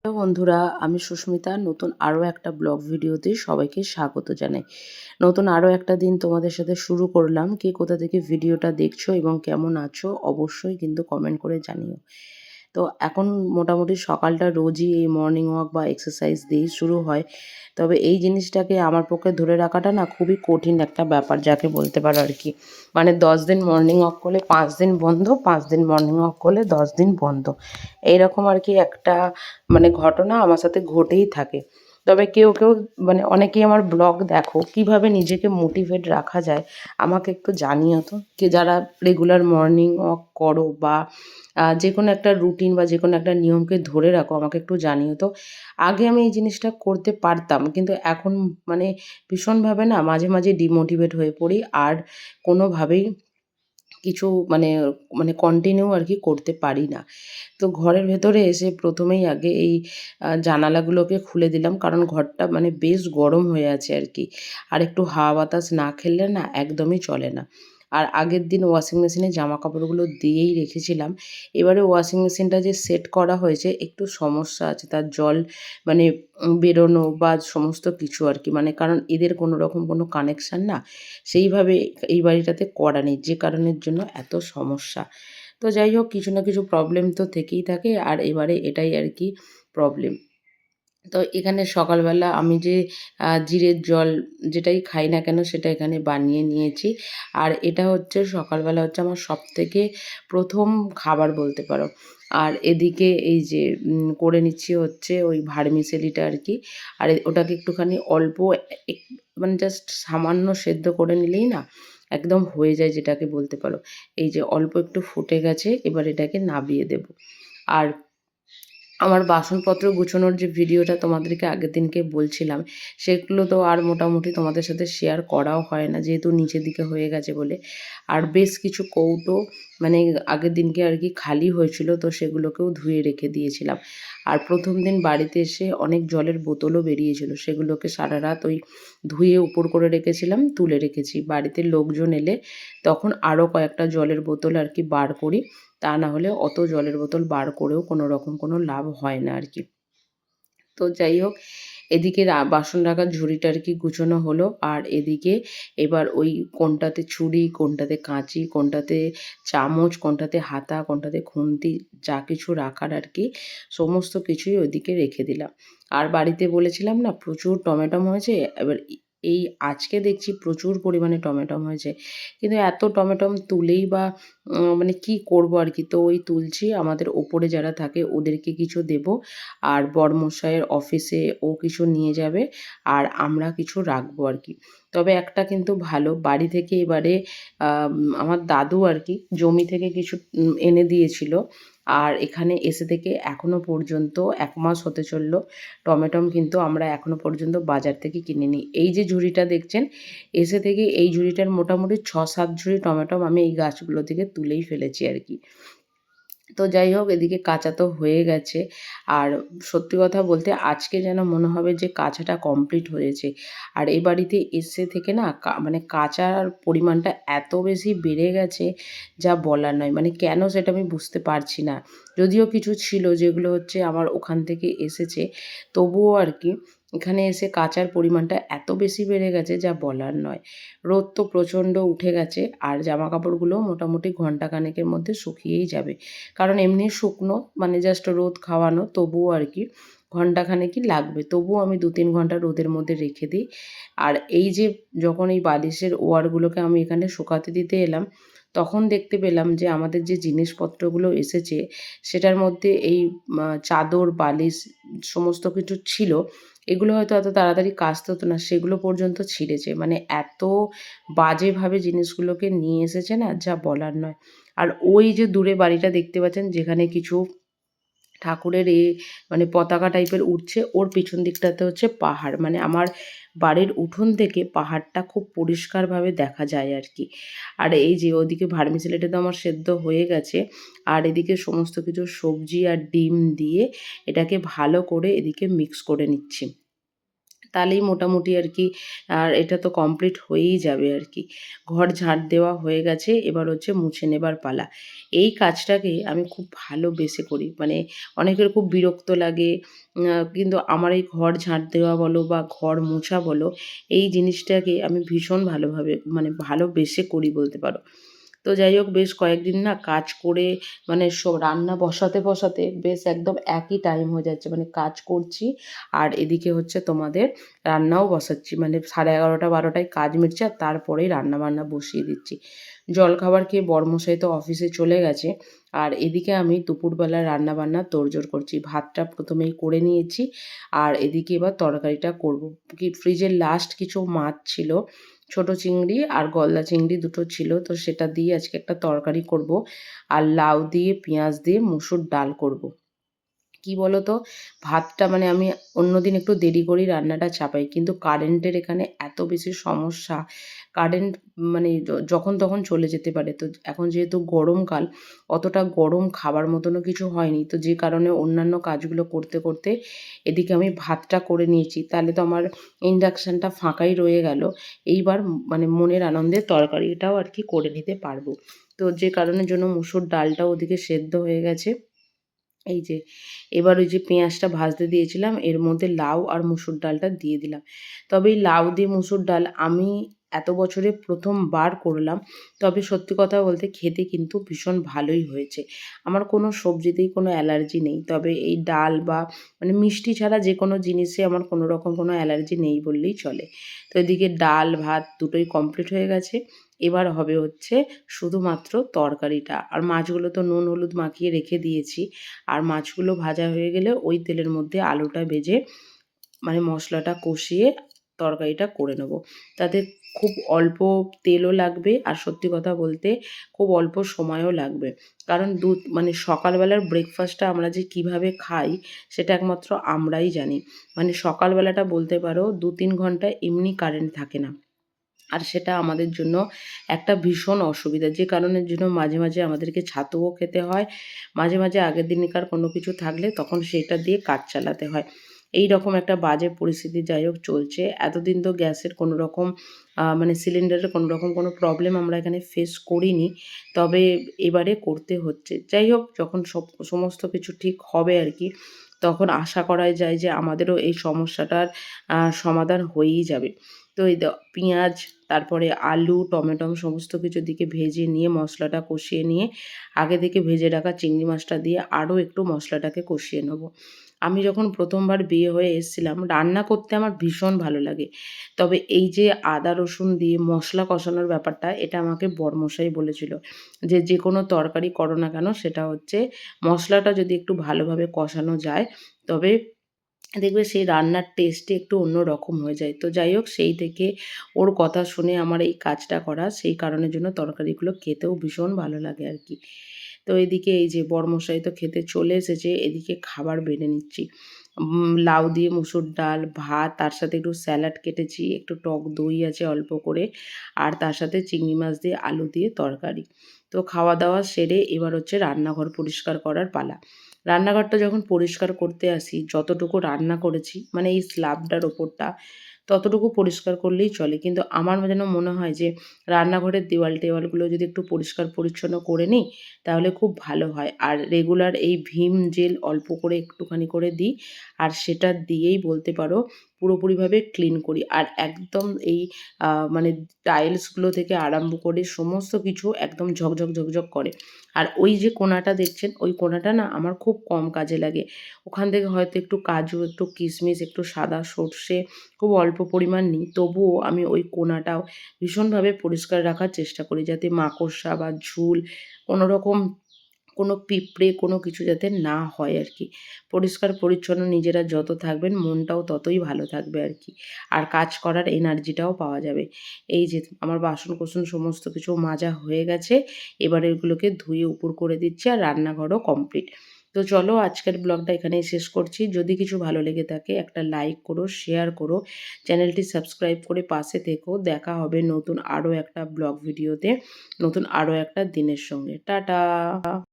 Hello বন্ধুরা, আমি সুস্মিতা। নতুন আরও একটা ব্লগ ভিডিওতে সবাইকে স্বাগত জানাই। নতুন আরও একটা দিন তোমাদের সাথে শুরু করলাম। কে কোথা থেকে ভিডিওটা দেখছো এবং কেমন আছো অবশ্যই কিন্তু কমেন্ট করে জানিও। তো এখন মোটামুটি সকালটা রোজই এই মর্নিং ওয়াক বা এক্সারসাইজ দিয়েই শুরু হয়। তবে এই জিনিসটাকে আমার পক্ষে ধরে রাখাটা না খুবই কঠিন একটা ব্যাপার, যাকে বলতে পারো আর কি। মানে 10 দিন মর্নিং ওয়াক করলে 5 দিন বন্ধ, 5 দিন মর্নিং ওয়াক করলে 10 দিন বন্ধ। এইরকম আর কি একটা মানে ঘটনা আমার সাথে ঘটেই থাকে। তবে কেউ মানে অনেকেই আমার ব্লগ দেখো, কিভাবে নিজেকে মোটিভেট রাখা যায় আমাকে একটু জানিও তো। যারা রেগুলার মর্নিং ওয়াক করো বা যে কোনো একটা রুটিন বা যে কোনো একটা নিয়মকে ধরে রাখো, আমাকে একটু জানিও তো। আগে আমি এই জিনিসটা করতে পারতাম, কিন্তু এখন মানে ভীষণভাবে না মাঝে মাঝে ডিমোটিভেট হয়ে পড়ি, আর কোনোভাবেই কিছু মানে মানে কন্টিনিউ আর কি করতে পারি না। তো ঘরের ভেতরে এসে প্রথমেই আগে এই জানালাগুলোকে খুলে দিলাম, কারণ ঘরটা মানে বেশ গরম হয়ে আছে আর কি। আর একটু হাওয়া বাতাস না খেললে না একদমই চলে না। আর আগের দিন ওয়াশিং মেশিনে জামা কাপড়গুলো দিয়েই রেখেছিলাম। এবারে ওয়াশিং মেশিনটা যে সেট করা হয়েছে একটু সমস্যা আছে, তার জল মানে বেরোনো বা সমস্ত কিছু আর কি, মানে কারণ এদের কোনো রকম কোনো কানেকশান না সেইভাবে এই বাড়িটাতে করা নেই, যে কারণের জন্য এত সমস্যা। তো যাই হোক, কিছু না কিছু প্রবলেম তো থেকেই থাকে, আর এবারে এটাই আর কি প্রবলেম। তো এখানে সকালবেলা আমি যে জিরের জল যেটাই খাই না কেন সেটা এখানে বানিয়ে নিয়েছি। আর এটা হচ্ছে সকালবেলা হচ্ছে আমার সবথেকে ১ম খাবার বলতে পারো। আর এদিকে এই যে করে নিচ্ছি হচ্ছে ওই ভার্মিসেলিটা আর কি। আর ওটাকে একটুখানি অল্প এক মানে জাস্ট সামান্য সেদ্ধ করে নিলেই না একদম হয়ে যায়, যেটাকে বলতে পারো। এই যে অল্প একটু ফুটে গেছে, এবার এটাকে নামিয়ে দেব। আর আমার বাসনপত্র গুছোনোর যে ভিডিওটা তোমাদেরকে আগের দিনকে বলছিলাম, সেগুলো তো আর মোটামুটি তোমাদের সাথে শেয়ার করাও হয় না, যেহেতু নিচের দিকে হয়ে গেছে বলে। আর বেশ কিছু কৌটো মানে আগের দিনকে আর কি খালি হয়েছিল, তো সেগুলোকেও ধুয়ে রেখে দিয়েছিলাম। আর প্রথম দিন বাড়িতে এসে অনেক জলের বোতলও বেরিয়েছিল, সেগুলোকে সারা রাত ওই ধুয়ে উপর করে রেখেছিলাম, তুলে রেখেছি। বাড়িতে লোকজন এলে তখন আরও কয়েকটা জলের বোতল আর কি বার করি। তা না হলে অত জলের বোতল বার করেও কোনো রকম কোনো লাভ হয় না আর কি। তো যাই হোক, এদিকে বাসন রাখার ঝুড়িটা আর কি গুছোনো হলো, আর এদিকে এবার ওই কোনটাতে ছুরি, কোনটাতে কাঁচি, কোনটাতে চামচ, কোনটাতে হাতা, কোনটাতে খুন্তি, যা কিছু রাখার আর কি সমস্ত কিছুই ওইদিকে রেখে দিলাম। আর বাড়িতে বলেছিলাম না প্রচুর টমেটো হয়েছে, এবার এই আজকে দেখছি প্রচুর পরিমাণে টমেটো হয়েছে। কিন্তু এত টমেটো তুলেই বা মানে কী করবো আর কি। তো ওই তুলছি, আমাদের ওপরে যারা থাকে ওদেরকে কিছু দেবো, আর বড়মশাইয়ের অফিসে ও কিছু নিয়ে যাবে, আর আমরা কিছু রাখবো আর কি। তবে একটা কিন্তু ভালো, বাড়ি থেকে এবারে আমার দাদু আর কি জমি থেকে কিছু এনে দিয়েছিল। আর এখানে এসে থেকে এখনো পর্যন্ত ১ মাস হতে চললো, টমেটম কিন্তু আমরা এখনো পর্যন্ত বাজার থেকে কিনিনি। এই যে ঝুড়িটা দেখছেন, এসে থেকে এই ঝুড়িটার মোটামুটি ৬-৭ ঝুড়ি টমেটম আমি এই গাছগুলো থেকে তুলেই ফেলেছি আর কি। তো যাই হোক, এদিকে কাঁচা তো হয়ে গেছে। আর সত্যি কথা বলতে আজকে যেন মনে হবে যে কাচাটা কমপ্লিট হয়েছে। আর এ বাড়িতে এসে থেকে না মানে কাচার পরিমাণটা এত বেশি বেড়ে গেছে যা বলার নয়। মানে কেন সেটা আমি বুঝতে পারছি না। যদিও কিছু ছিল যেগুলো হচ্ছে আমার ওখান থেকে এসেছে, তবুও আর কি এখানে এসে কাচার পরিমাণটা এত বেশি বেড়ে গেছে যা বলার নয়। রোদ তো প্রচণ্ড উঠে গেছে, আর জামাকাপড়গুলোও মোটামুটি ঘন্টা খানেকের মধ্যে শুকিয়েই যাবে। কারণ এমনি শুকনো মানে জাস্ট রোদ খাওয়ানো, তবুও আর কি ঘন্টাখানেকই লাগবে। তবুও আমি ২-৩ ঘন্টা রোদের মধ্যে রেখে দিই। আর এই যে যখন এই বালিশের ওয়ারগুলোকে আমি এখানে শুকাতে দিতে এলাম, তখন দেখতে পেলাম যে আমাদের যে জিনিসপত্রগুলো এসেছে সেটার মধ্যে এই চাদর, বালিশ সমস্ত কিছু ছিল। এগুলো হয়তো এত তাড়াতাড়ি কাচতে হতো না, সেগুলো পর্যন্ত ছিঁড়েছে। মানে এত বাজেভাবে জিনিসগুলোকে নিয়ে এসেছে না যা বলার নয়। আর ওই যে দূরে বাড়িটা দেখতে পাচ্ছেন যেখানে কিছু ঠাকুরের মানে পতাকা টাইপের উঠছে, ওর পিছন দিকটাতে হচ্ছে পাহাড়। মানে আমার বাড়ির উঠোন থেকে পাহাড়টা খুব পরিষ্কারভাবে দেখা যায় আর কি। আর এই যে ওদিকে ভার্মিসেলিটা তো আমার সেদ্ধ হয়ে গেছে, আর এদিকে সমস্ত কিছু সবজি আর ডিম দিয়ে এটাকে ভালো করে এদিকে মিক্স করে নিচ্ছি। তাহলেই মোটামুটি আর কি আর এটা তো কমপ্লিট হয়েই যাবে আর কি। ঘর ঝাঁট দেওয়া হয়ে গেছে, এবার হচ্ছে মুছে নেবার পালা। এই কাজটাকে আমি খুব ভালোবেসে করি। মানে অনেকের খুব বিরক্ত লাগে, কিন্তু আমার এই ঘর ঝাঁট দেওয়া বলো বা ঘর মোছা বলো, এই জিনিসটাকে আমি ভীষণ ভালোভাবে মানে ভালোবেসে করি বলতে পারো। তো যাই হোক, বেশ কয়েকদিন না কাজ করে মানে রান্না বসাতে বেশ একদম একই টাইম হয়ে যাচ্ছে। মানে কাজ করছি আর এদিকে হচ্ছে তোমাদের রান্নাও বসাচ্ছি। মানে 11:30-12টায় কাজ মিটছে আর তারপরেই রান্নাবান্না বসিয়ে দিচ্ছি। জলখাবার খেয়ে বরমশাই তো অফিসে চলে গেছে। আর এদিকে আমি দুপুরবেলা রান্নাবান্নার তোড়জোড় করছি। ভাতটা প্রথমেই করে নিয়েছি আর এদিকে এবার তরকারিটা করব। কি ফ্রিজের লাস্ট কিছু মাছ ছিল, ছোট চিংড়ি আর গলদা চিংড়ি দুটো ছিল, তো সেটা দিয়ে আজকে একটা তরকারি করব। আর লাউ দিয়ে পেঁয়াজ দিয়ে মুসুর ডাল করব। কি বলো তো, ভাতটা মানে আমি অন্যদিন একটু দেরি করেই রান্নাটা চাপাই, কিন্তু কারেন্টের এখানে এত বেশি সমস্যা। কারেন্ট মানে যখন তখন চলে যেতে পারে। তো এখন যেহেতু গরমকাল, অতটা গরম খাবার মতনও কিছু হয়নি, তো যে কারণে অন্যান্য কাজগুলো করতে করতে এদিকে আমি ভাতটা করে নিয়েছি। তাহলে তো আমার ইন্ডাকশানটা ফাঁকাই রয়ে গেল। এইবার মানে মনের আনন্দে তরকারিটাও আর কি করে নিতে পারবো। তো যে কারণের জন্য মুসুর ডালটাও ওদিকে সেদ্ধ হয়ে গেছে। এই যে এবার ওই যে পেঁয়াজটা ভাজতে দিয়েছিলাম, এর মধ্যে লাউ আর মুসুর ডালটা দিয়ে দিলাম। তবে এই লাউ দিয়ে মুসুর ডাল আমি এত বছরে প্রথমবার করলাম। তবে সত্যি কথা বলতে খেতে কিন্তু ভীষণ ভালোই হয়েছে। আমার কোনো সবজিতেই কোনো অ্যালার্জি নেই। তবে এই ডাল বা মানে মিষ্টি ছাড়া যে কোনো জিনিসে আমার কোনো রকম কোনো অ্যালার্জি নেই বললেই চলে। তো এদিকে ডাল ভাত দুটোই কমপ্লিট হয়ে গেছে। এবার হবে হচ্ছে শুধুমাত্র তরকারিটা। আর মাছগুলো তো নুন হলুদ মাখিয়ে রেখে দিয়েছি। আর মাছগুলো ভাজা হয়ে গেলে ওই তেলের মধ্যে আলুটা ভেজে মানে মশলাটা কষিয়ে তরকারিটা করে নেব। তাতে খুব অল্প তেলও লাগবে আর সত্যি কথা বলতে খুব অল্প সময়ও লাগবে। কারণ মানে সকালবেলার ব্রেকফাস্টটা আমরা যে কীভাবে খাই সেটা একমাত্র আমরাই জানি। মানে সকালবেলাটা বলতে পারো 2-3 ঘন্টা এমনি কারেন্ট থাকে না। আর সেটা আমাদের জন্য একটা ভীষণ অসুবিধা, যে কারণের জন্য মাঝে মাঝে আমাদেরকে ছাতুও খেতে হয়। মাঝে মাঝে আগের দিনকার কোনো কিছু থাকলে তখন সেটা দিয়ে কাজ চালাতে হয়। এই রকম একটা বাজে পরিস্থিতি যাই হোক চলছে। এতদিন তো গ্যাসের কোনো রকম মানে সিলিন্ডারের কোনো রকম কোনো প্রবলেম আমরা এখানে ফেস করিনি। তবে এবারে করতে হচ্ছে। যাই হোক, যখন সমস্ত কিছু ঠিক হবে আর কি, তখন আশা করাই যায় যে আমাদেরও এই সমস্যাটার সমাধান হয়েই যাবে। তো এই পেঁয়াজ, তারপরে আলু, টমেটো সমস্ত কিছু দিকে ভেজে নিয়ে মশলাটা কষিয়ে নিয়ে আগে থেকে ভেজে রাখা চিংড়ি মাছটা দিয়ে আরও একটু মশলাটাকে কষিয়ে নেব। আমি যখন প্রথমবার বিয়ে হয়ে এসেছিলাম, রান্না করতে আমার ভীষণ ভালো লাগে। তবে এই যে আদা রসুন দিয়ে মশলা কষানোর ব্যাপারটা, এটা আমাকে বরমশাই বলেছিল যে, যে কোনো তরকারি করো না কেন সেটা হচ্ছে মশলাটা যদি একটু ভালোভাবে কষানো যায়, তবে দেখবে সেই রান্নার টেস্টই একটু অন্যরকম হয়ে যায়। তো যাই হোক, সেই থেকে ওর কথা শুনে আমার এই কাজটা করা, সেই কারণের জন্য তরকারিগুলো খেতেও ভীষণ ভালো লাগে আর কি। তো এদিকে এই যে বরমশাই তো খেতে চলে এসেছে, এদিকে খাবার বেড়ে নিচ্ছি। লাউ দিয়ে মুসুর ডাল, ভাত, তার সাথে একটু স্যালাড কেটেছি, একটু টক দই আছে অল্প করে, আর তার সাথে চিংড়ি মাছ দিয়ে আলু দিয়ে তরকারি। তো খাওয়া দাওয়া সেরে এবার হচ্ছে রান্নাঘর পরিষ্কার করার পালা। রান্নাঘরটা যখন পরিষ্কার করতে আসি, যতটুকু রান্না করেছি মানে এই স্ল্যাবটার ওপরটা, ততটুকু পরিষ্কার করলেই চলে। কিন্তু আমার যেন মনে হয় যে রান্নাঘরের দেওয়ালগুলো যদি একটু পরিষ্কার পরিচ্ছন্ন করে নিই, তাহলে খুব ভালো হয়। আর রেগুলার এই ভিম জেল অল্প করে একটুখানি করে দিই, আর সেটা দিয়েই বলতে পারো পুরোপুরিভাবে ক্লিন করি। আর একদম এই মানে টাইলসগুলো থেকে আরম্ভ করে সমস্ত কিছু একদম ঝকঝক করে। আর ওই যে কোণাটা দেখছেন, ওই কোণাটা না আমার খুব কম কাজে লাগে। ওখান থেকে হয়তো একটু কাজু, একটু কিশমিশ, একটু সাদা সর্ষে খুব অল্প পরিমাণ নিই। তবুও আমি ওই কোণাটাও ভীষণভাবে পরিষ্কার রাখার চেষ্টা করি, যাতে মাকড়সা বা ঝুল কোনো রকম কোনো পিঁপড়ে কোনো কিছু যাতে না হয় আর কি। পরিষ্কার পরিচ্ছন্ন নিজেরা যত থাকবেন মনটাও ততই ভালো থাকবে আর কি। আর কাজ করার এনার্জিটাও পাওয়া যাবে। এই যে আমার বাসন-কোসন সমস্ত কিছু মাজা হয়ে গেছে। এবার এগুলোকে ধুয়ে উপুড় করে দিচ্ছি আর রান্নাঘরও কমপ্লিট। তো চলো, আজকের ব্লগটা এখানেই শেষ করছি। যদি কিছু ভালো লেগে থাকে একটা লাইক করো, শেয়ার করো, চ্যানেলটি সাবস্ক্রাইব করে পাশে থেকো। দেখা হবে নতুন আরও একটা ব্লগ ভিডিওতে, নতুন আরও একটা দিনের সঙ্গে। টাটা।